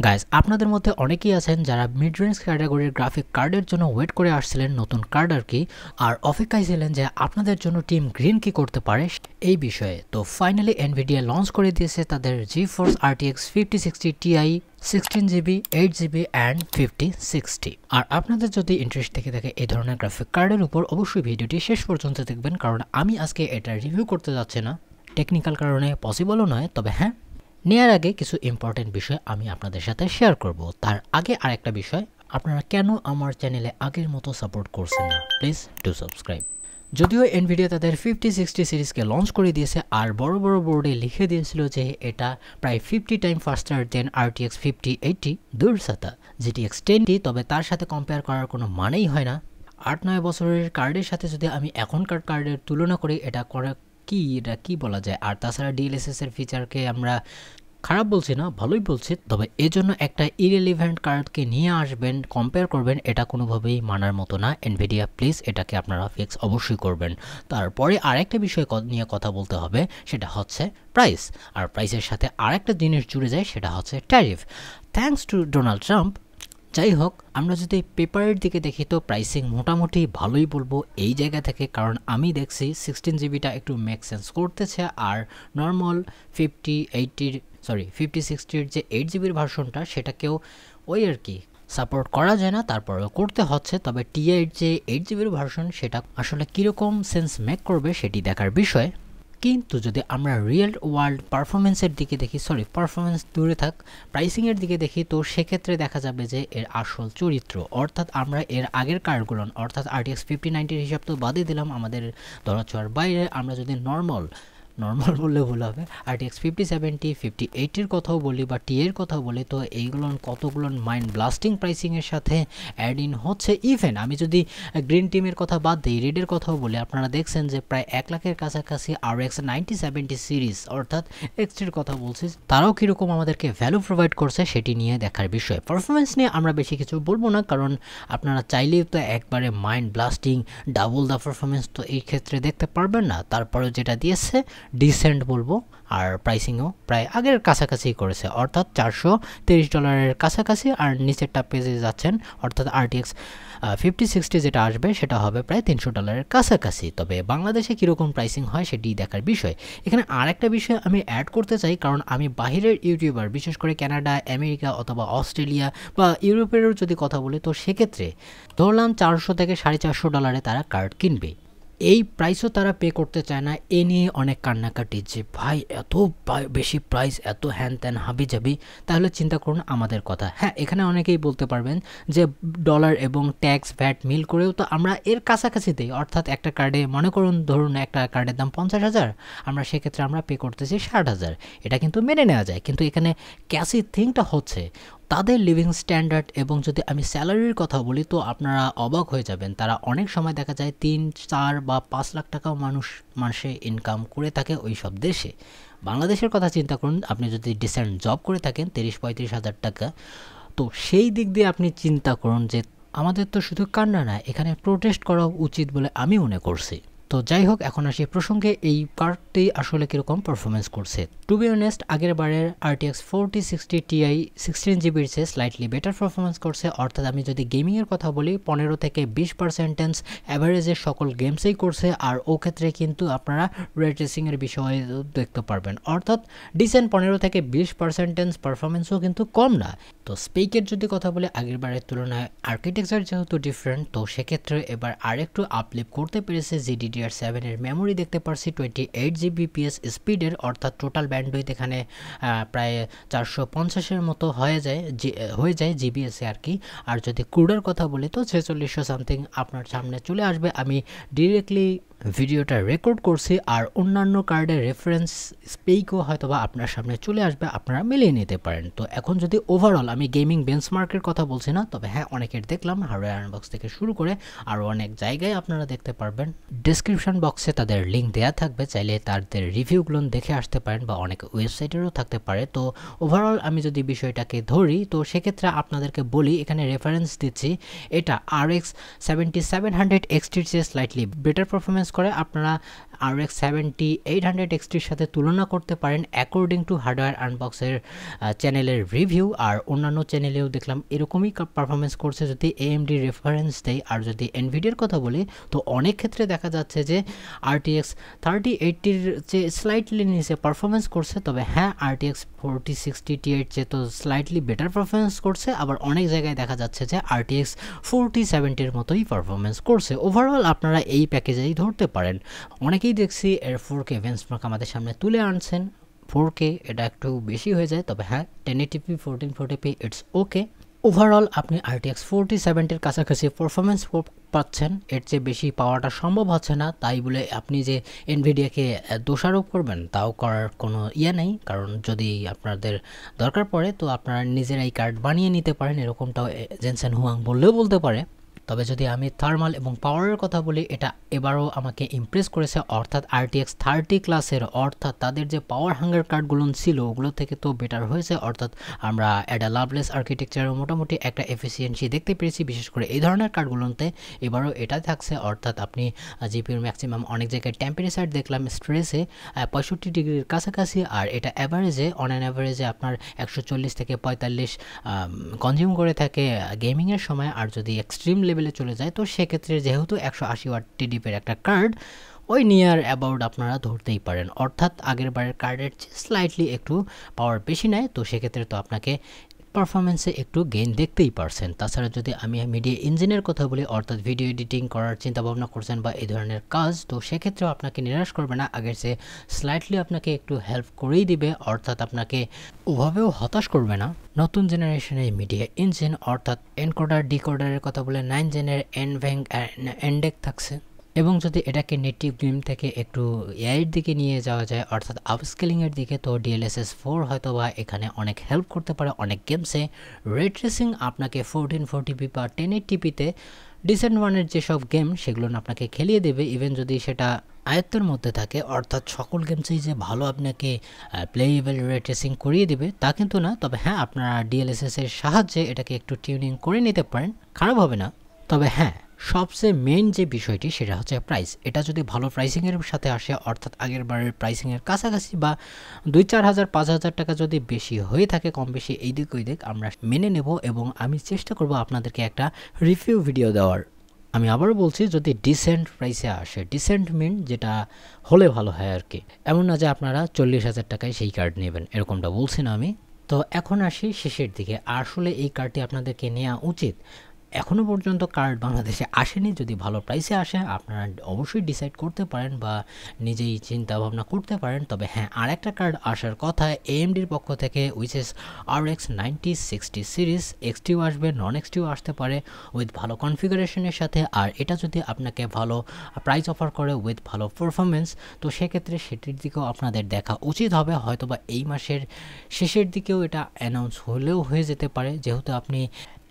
Guys, আপনাদের মধ্যে অনেকেই আছেন যারা মিড রেঞ্জ ক্যাটাগরির গ্রাফিক কার্ডের জন্য ওয়েট করে আসছিলেন নতুন কার্ড আর কি, আর অপেক্ষায় ছিলেন যে আপনাদের জন্য টিম গ্রিন কি করতে পারে এই বিষয়ে। তো ফাইনালি এনভিডিয়া লঞ্চ করে দিয়েছে তাদের GeForce RTX 5060 Ti 16GB, 8GB and 5060। আর আপনাদের যদি ইন্টারেস্ট থেকে থাকে এই ধরনের গ্রাফিক কার্ডের উপর, অবশ্যই ভিডিওটি শেষ পর্যন্ত দেখবেন, কারণ আমি আজকে এটা রিভিউ করতে যাচ্ছি না, টেকনিক্যাল কারণে পসিবলও নয়। তবে হ্যাঁ, নেয়ার আগে কিছু ইম্পর্টেন্ট বিষয় আমি আপনাদের সাথে শেয়ার করব। তার আগে আরেকটা বিষয়, আপনারা কেন আমার চ্যানেলে আগের মতো সাপোর্ট করছেন না, প্লিজ ডু সাবস্ক্রাইব। যদিও এনভিডিয়া তাদের 5060 সিরিজকে লঞ্চ করে দিয়েছে আর বড় বড় বোর্ডে লিখে দিয়েছিল যে এটা প্রায় 50 টাইম ফাস্টার দেন RTX 5080, দূর সাতা GTX 10T, তবে তার সাথে কম্পেয়ার করার কোনো মানেই হয় না। 8-9 বছরের কার্ডের সাথে যদি আমি এখনকার কার্ডের তুলনা করি, এটা কি বলা যায়। আর তাছাড়া DLSS এর ফিচারকে আমরা খারাপ বলছি না, ভালোই বলছি, তবে এজন্য একটা ইরেলিভেন্ট কার্ডকে নিয়ে আসবেন, কম্পেয়ার করবেন, এটা কোনোভাবেই মানার মতো না। এনভিডিয়া প্লিজ এটাকে আপনারা ফিক্স অবশ্যই করবেন। তারপরে আরেকটা বিষয় নিয়ে কথা বলতে হবে, সেটা হচ্ছে প্রাইস। আর প্রাইসের সাথে আরেকটা জিনিস জুড়ে যায়, সেটা হচ্ছে tariff, thanks to Donald Trump. যাই হোক, আমরা যদি পেপারের দিকে দেখি তো প্রাইসিং মোটামুটি ভালোই বলবো এই জায়গা থেকে, কারণ আমি দেখছি 16GBটা একটু মেক সেন্স করতেছে, আর নর্মাল 5060-র যে 8GBর ভার্সনটা, সেটাকেও ওই আর কি সাপোর্ট করা যায় না, তারপরেও করতে হচ্ছে। তবে Ti-এর যে 8GBর ভার্সন, সেটা আসলে কীরকম সেন্স মেক করবে সেটি দেখার বিষয়। কিন্তু যদি আমরা রিয়েল ওয়ার্ল্ড পারফরমেন্সের দিকে দেখি, পারফরমেন্স দূরে থাক, প্রাইসিংয়ের দিকে দেখি, তো সেক্ষেত্রে দেখা যাবে যে এর আসল চরিত্র, অর্থাৎ আমরা এর আগের কার্ডগুলো অর্থাৎ RTX 5090-র হিসাব তো বাদই দিলাম, আমাদের ধরাছোঁয়ার বাইরে। আমরা যদি নর্মাল বললে ভুল হবে, RTX 5070, 5080-র কথাও বলি বা Ti-এর কথাও বলি, তো এইগুলো কতগুলো মাইন্ড ব্লাস্টিং প্রাইসিংয়ের সাথে অ্যাড ইন হচ্ছে। ইভেন আমি যদি গ্রিন টিমের কথা বাদ দিই, রেডের কথাও বলি, আপনারা দেখছেন যে প্রায় 1 লাখের কাছাকাছি RX 9070 সিরিজ অর্থাৎ XT-র কথা বলছি, তারাও কীরকম আমাদেরকে ভ্যালু প্রোভাইড করছে সেটি নিয়ে দেখার বিষয়। পারফরমেন্স নিয়ে আমরা বেশি কিছু বলবো না, কারণ আপনারা চাইলেই তো একবারে mind blasting double the performance তো এই ক্ষেত্রে দেখতে পারবেন না। তারপরেও যেটা দিয়েছে ডিসেন্ট বলবো, আর প্রাইসিংও প্রায় আগের কাছাকাছি করেছে, অর্থাৎ $430 কাছাকাছি। আর নিচেরটা পেজে যাচ্ছেন, অর্থাৎ RTX 5060 যেটা আসবে সেটা হবে প্রায় $300 কাছাকাছি। তবে বাংলাদেশে কীরকম প্রাইসিং হয় সেটি দেখার বিষয়। এখানে আর একটা বিষয় আমি অ্যাড করতে চাই, কারণ আমি বাহিরের ইউটিউবার, বিশেষ করে কানাডা, আমেরিকা অথবা অস্ট্রেলিয়া বা ইউরোপেরও যদি কথা বলি, তো সেক্ষেত্রে ধরলাম $400 থেকে $450 তারা কার্ড কিনবে, এই প্রাইসও তারা পে করতে চায় না। এ নিয়ে অনেক কান্নাকাটি যে ভাই এত বেশি প্রাইস, এত হ্যান ত্যান হাবি যাবি। তাহলে চিন্তা করুন আমাদের কথা। হ্যাঁ, এখানে অনেকেই বলতে পারবেন যে ডলার এবং ট্যাক্স ভ্যাট মিল করেও তো আমরা এর কাছাকাছি দিই, অর্থাৎ একটা কার্ডে মনে করুন, ধরুন একটা কার্ডের দাম 50,000, আমরা সেক্ষেত্রে আমরা পে করতেছি 60,000, এটা কিন্তু মেনে নেওয়া যায়। কিন্তু এখানে ক্যাসি থিংটা হচ্ছে তাদের লিভিং স্ট্যান্ডার্ড, এবং যদি আমি স্যালারির কথা বলি তো আপনারা অবাক হয়ে যাবেন। তারা অনেক সময় দেখা যায় 3, 4 বা 5 লাখ টাকাও মাসে ইনকাম করে থাকে ওই সব দেশে। বাংলাদেশের কথা চিন্তা করুন, আপনি যদি ডিসেন্ট জব করে থাকেন 30-35 হাজার টাকা, তো সেই দিক দিয়ে আপনি চিন্তা করুন যে আমাদের তো শুধু কান্না না, এখানে প্রোটেস্ট করা উচিত বলে আমি মনে করছি। তো যাই হোক, এখন আসি প্রসঙ্গে, এই কার্ডটি আসলে কীরকম পারফরমেন্স করছে। টু বি অনেস্ট, আগের বারের RTX 4060 Ti 16GB'র চেয়ে স্লাইটলি বেটার পারফরমেন্স করছে, অর্থাৎ আমি যদি গেমিংয়ের কথা বলি 15 থেকে 20% অ্যাভারেজে সকল গেমসেই করছে। আর ও ক্ষেত্রে কিন্তু আপনারা রে ট্রেসিংয়ের বিষয়ে দেখতে পারবেন, অর্থাৎ ডিসেন্ট 15 থেকে 20% পারফরমেন্সও কিন্তু কম না। তো স্পেকের যদি কথা বলি, আগের বারের তুলনায় আর্কিটেকচার যেহেতু ডিফারেন্ট, তো সেক্ষেত্রে এবার আরেকটু আপলিপ করতে পেরেছে। GDDR7-এর মেমোরি দেখতে পারছি 28Gbps স্পিডের, অর্থাৎ টোটাল ব্যান্ডউইথ এখানে প্রায় 450-এর মতো হয়ে যায় জিবিএসে আর কি। আর যদি ক্রুডের কথা বলি তো 4600 সামথিং আপনার সামনে চলে আসবে। আমি ডিরেক্টলি ভিডিওটা রেকর্ড করছি, আর অন্যান্য কার্ডের রেফারেন্স স্পেকও হয়তো বা আপনার সামনে চলে আসবে, আপনারা মিলিয়ে নিতে পারেন। তো এখন যদি ওভারঅল আমি গেমিং বেঞ্চমার্কের কথা বলছি না, তবে হ্যাঁ অনেকের দেখলাম হার্ডওয়্যার আনবক্স থেকে শুরু করে আরও অনেক জায়গায় আপনারা দেখতে পারবেন। ডেসক্রিপশন বক্সে তাদের লিঙ্ক দেওয়া থাকবে, চাইলে তাদের রিভিউগুলো দেখে আসতে পারেন, বা অনেক ওয়েবসাইটেরও থাকতে পারে। তো ওভারঅল আমি যদি বিষয়টাকে ধরি, তো সেক্ষেত্রে আপনাদেরকে বলি, এখানে রেফারেন্স দিচ্ছি, এটা RX 7700 XT-র চেয়ে স্লাইটলি বেটার পারফরমেন্স করে। আপনারা RX 70 800 XTর সাথে তুলনা করতে পারেন অ্যাকর্ডিং টু হার্ডওয়্যার আনবক্সের চ্যানেলের রিভিউ। আর অন্যান্য চ্যানেলেও দেখলাম এরকমই পারফরমেন্স করছে যদি AMD রেফারেন্স দেয়। আর যদি এনভিডিয়ার কথা বলি তো অনেক ক্ষেত্রে দেখা যাচ্ছে যে RTX 3080-র চেয়ে স্লাইটলি নিচে পারফরমেন্স করছে, তবে হ্যাঁ RTX 4060 Ti-র চেয়ে তো স্লাইটলি বেটার পারফরমেন্স করছে। আবার অনেক জায়গায় দেখা যাচ্ছে যে RTX 4070-র মতোই পারফরমেন্স করছে। ওভারঅল আপনারা এই প্যাকেজেই ধরতে পারেন। অনেকেই দেখছি এর 4K বেঞ্চমার্ক আমাদের সামনে তুলে আনছেন। 4K এটা একটু বেশি হয়ে যায়, তবে হ্যাঁ 1080p 1440p it's okay. Overall আপনি RTX 4070-র কাছাকাছি পারফরমেন্স পাচ্ছেন, এর চেয়ে বেশি পাওয়াটা সম্ভব হচ্ছে না। তাই বলে আপনি যে এনভিডিয়াকে দোষারোপ করবেন তাও করার কোনো নেই, কারণ যদি আপনাদের দরকার পড়ে তো আপনারা নিজেরাই কার্ড বানিয়ে নিতে পারেন, এরকমটাও জেনসেন হুয়াং বললেও বলতে পারে। তবে যদি আমি থার্মাল এবং পাওয়ারের কথা বলি, এটা এবারও আমাকে ইমপ্রেস করেছে। অর্থাৎ RTX 30 ক্লাসের, অর্থাৎ তাদের যে পাওয়ার হাঙ্গার কার্ডগুলো ছিল ওগুলো থেকে তো বেটার হয়েছে। অর্থাৎ আমরা অ্যাডা লাভলেস আর্কিটেকচারের মোটামুটি একটা এফিসিয়েন্সি দেখতে পেরেছি, বিশেষ করে এই ধরনের কার্ডগুলোতে এবারও এটাই থাকছে। অর্থাৎ আপনি জিপিউর ম্যাক্সিমাম অনেক জায়গায় টেম্পারেচার দেখলাম স্ট্রেসে 65 ডিগ্রির কাছাকাছি, আর এটা অ্যাভারেজে অন অ্যান অ্যাভারেজে আপনার 140 থেকে 45 কনজিউম করে থাকে গেমিংয়ের সময়। আর যদি এক্সট্রিম লেভেলে চলে যায় তো সেক্ষেত্রে যেহেতু 180 ওয়াট টিডিপির একটা কার্ড, ওই নিয়ার অ্যাবাউট আপনারা ধরতেই পারেন। অর্থাৎ আগের বারের কার্ডের চেয়ে স্লাইটলি একটু পাওয়ার বেশি নেয়, তো সেক্ষেত্রে তো আপনাকে পারফরমেন্সে একটু গেইন দেখতেই পারছেন। তাছাড়া যদি আমি মিডিয়া ইঞ্জিনের কথা বলি, অর্থাৎ ভিডিও এডিটিং করার চিন্তাভাবনা করছেন বা এই ধরনের কাজ, তো সেক্ষেত্রেও আপনাকে নিরাশ করবে না, আগের চেয়ে স্লাইটলি আপনাকে একটু হেল্প করেই দিবে। অর্থাৎ আপনাকে ওভাবেও হতাশ করবে না। নতুন জেনারেশনের মিডিয়া ইঞ্জিন, অর্থাৎ এনকোডার ডিকোডারের কথা বলে 9 জেনের এনডেক থাকছে। এবং যদি এটাকে নেটিভ গেম থেকে একটু এআইয়ের দিকে নিয়ে যাওয়া যায়, অর্থাৎ আপস্কেলিংয়ের দিকে, তো DLSS 4 হয়তো বা এখানে অনেক হেল্প করতে পারে অনেক গেমসে। রে ট্রেসিং আপনাকে 1440p বা 1080p-তে ডিসেন্ট ওয়ানের যেসব গেম সেগুলো আপনাকে খেলিয়ে দেবে, ইভেন যদি সেটা আয়ত্তের মধ্যে থাকে। অর্থাৎ সকল গেমসেই যে ভালো আপনাকে প্লেয়েবল রে ট্রেসিং করিয়ে দেবে তা কিন্তু না, তবে হ্যাঁ আপনারা DLSS এর সাহায্যে এটাকে একটু টিউনিং করে নিতে পারেন, খারাপ হবে না। তবে হ্যাঁ সবচেয়ে মেইন যে বিষয়টি সেটা হচ্ছে প্রাইস। এটা যদি ভালো প্রাইসিংয়ের সাথে আসে, অর্থাৎ আগের বারের প্রাইসিংয়ের কাছাকাছি বা 2-4 হাজার 5 হাজার টাকা যদি বেশি হয়ে থাকে, কম বেশি এই দিক ওই দিক আমরা মেনে নেব এবং আমি চেষ্টা করব আপনাদেরকে একটা রিভিউ ভিডিও দেওয়ার। আমি আবারও বলছি, যদি ডিসেন্ট প্রাইসে আসে, ডিসেন্ট মিন যেটা হলে ভালো হয় আর কি, এমন না যে আপনারা 40,000 টাকায় সেই কার্ড নেবেন, এরকমটা বলছি না আমি। তো এখন আসি শেষের দিকে, আসলে এই কার্ডটি আপনাদেরকে নেওয়া উচিত। এখনও পর্যন্ত কার্ড বাংলাদেশে আসেনি, যদি ভালো প্রাইসে আসে আপনারা অবশ্যই ডিসাইড করতে পারেন বা নিজেই চিন্তা ভাবনা করতে পারেন। তবে হ্যাঁ আরেকটা কার্ড আসার কথা AMDর পক্ষ থেকে, উইচ ইজ RX 9060 সিরিজ। XTও আসবে, নন XTও আসতে পারে উইথ ভালো কনফিগারেশনের সাথে। আর এটা যদি আপনাকে ভালো প্রাইস অফার করে উইথ ভালো পারফরমেন্স, তো সেক্ষেত্রে সেটির দিকেও আপনাদের দেখা উচিত হবে। হয়তোবা এই মাসের শেষের দিকেও এটা অ্যানাউন্স হলেও হয়ে যেতে পারে, যেহেতু আপনি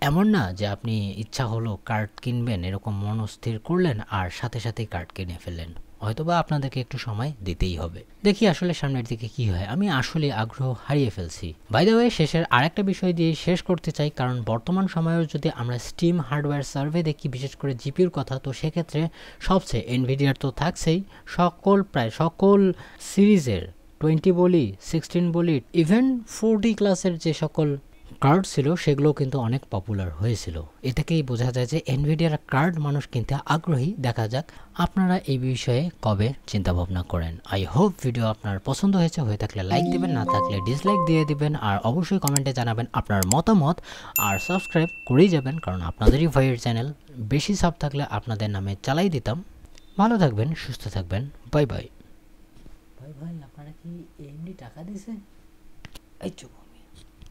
এমন না যে আপনি ইচ্ছা হলো কার্ড কিনবেন এরকম মনস্থির করলেন আর সাথে সাথেই কার্ড কিনে ফেললেন, হয়তোবা আপনাদেরকে একটু সময় দিতেই হবে। দেখি আসলে সামনের দিকে কি হয়, আমি আসলে আগ্রহ হারিয়ে ফেলছি। বাই দ্য ওয়ে শেষের আরেকটা বিষয় দিয়ে শেষ করতে চাই, কারণ বর্তমান সময়েও যদি আমরা স্টিম হার্ডওয়্যার সার্ভে দেখি, বিশেষ করে জিপিউর কথা, তো সেক্ষেত্রে সবচেয়ে এনভিডিয়ার তো থাকছেই, প্রায় সকল সিরিজের 20 বলি 16 বলি ইভেন 40 ক্লাসের যে সকল কার্ড ছিল সেগুলো কিন্তু অনেক পপুলার হয়েছিল। এ থেকেই বোঝা যায় যে এনভিডিয়ার কার্ড মানুষ কিনতে আগ্রহী। দেখা যাক আপনারা এই বিষয়ে কবে চিন্তা ভাবনা করেন। আই হোপ ভিডিও আপনার পছন্দ হয়েছে, হয়ে থাকলে লাইক দিবেন, না থাকলে ডিসলাইক দিয়ে দিবেন, আর অবশ্যই কমেন্টে জানাবেন আপনার মতামত, আর সাবস্ক্রাইব করেই যাবেন, কারণ আপনাদেরই ভাইয়ের চ্যানেল, বেশি সাব থাকলে আপনাদের নামে চালাই দিতাম। ভালো থাকবেন, সুস্থ থাকবেন, বাই বাই। ভাই আপনারা কি এমনি টাকা দিছে? এই চুপ।